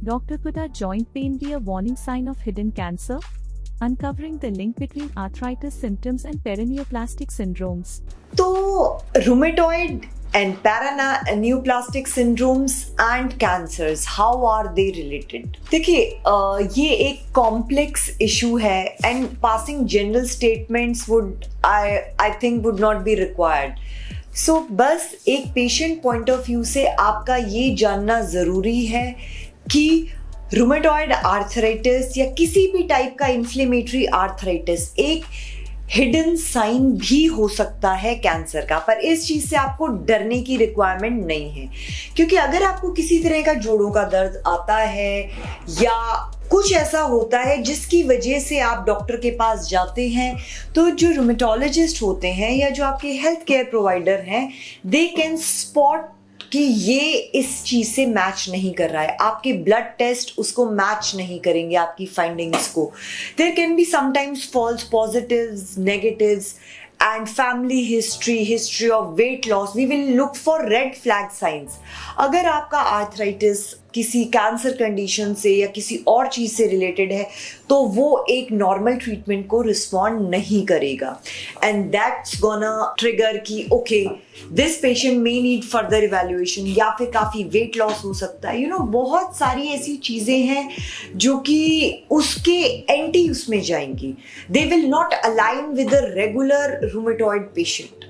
Doctor, could our joint pain be a warning sign of hidden cancer? Uncovering the link between arthritis symptoms and perineoplastic syndromes. तो rheumatoid and paraneoplastic syndromes and cancers, how are they related? देखिए ये एक complex issue है and passing general statements would I think would not be required. So बस एक patient point of view से आपका ये जानना ज़रूरी है कि रूमेटॉइड आर्थराइटिस या किसी भी टाइप का इन्फ्लेमेटरी आर्थराइटिस एक हिडन साइन भी हो सकता है कैंसर का, पर इस चीज से आपको डरने की रिक्वायरमेंट नहीं है। क्योंकि अगर आपको किसी तरह का जोड़ों का दर्द आता है या कुछ ऐसा होता है जिसकी वजह से आप डॉक्टर के पास जाते हैं, तो जो रूमेटोलॉजिस्ट होते हैं या जो आपके हेल्थ केयर प्रोवाइडर हैं, दे कैन स्पॉट कि ये इस चीज से मैच नहीं कर रहा है। आपके ब्लड टेस्ट उसको मैच नहीं करेंगे आपकी फाइंडिंग्स को। There can be sometimes false positives, negatives and family history of weight loss. We will look for red flag signs. अगर आपका आर्थराइटिस किसी कैंसर कंडीशन से या किसी और चीज से रिलेटेड है तो वो एक नॉर्मल ट्रीटमेंट को रिस्पॉन्ड नहीं करेगा, एंड दैट्स गोना ट्रिगर कि okay this patient may need further evaluation या फिर काफी वेट लॉस हो सकता है। बहुत सारी ऐसी चीजें हैं जो कि उसके एंटी उसमें जाएंगी। They will not align with the regular rheumatoid patient.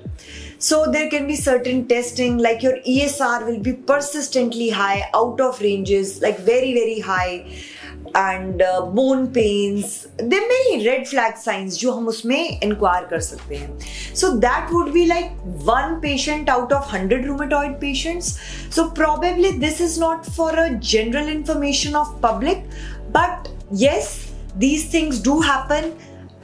So there can be certain testing, like your ESR will be persistently high, out of ranges, like very very high, and bone pains. There are many red flag signs जो हम उसमें inquire कर सकते हैं. So that would be like 1 patient out of 100 rheumatoid patients. So probably this is not for a general information of public, but yes, these things do happen.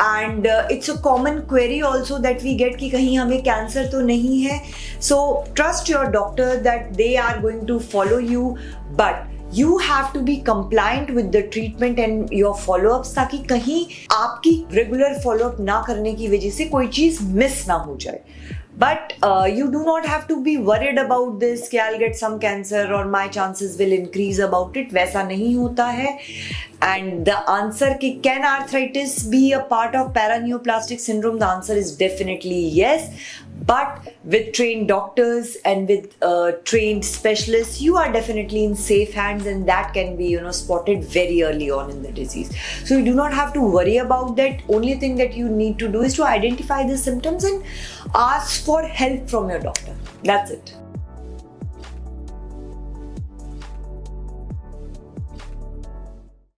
And it's a common query also that we get कि कहीं हमें cancer तो नहीं है. So trust your doctor that they are going to follow you, but you have to be compliant with the treatment and your follow-ups, ताकि कहीं आपकी regular follow-up ना करने की वजह से कोई चीज़ miss ना हो जाए. But you do not have to be worried about this कि I'll get some cancer or my chances will increase about it. वैसा नहीं होता है. And the answer कि can arthritis be a part of paraneoplastic syndrome? The answer is definitely yes. But with trained doctors and with trained specialists, you are definitely in safe hands, and that can be spotted very early on in the disease. So you do not have to worry about that. Only thing that you need to do is to identify the symptoms and ask for help from your doctor. That's it.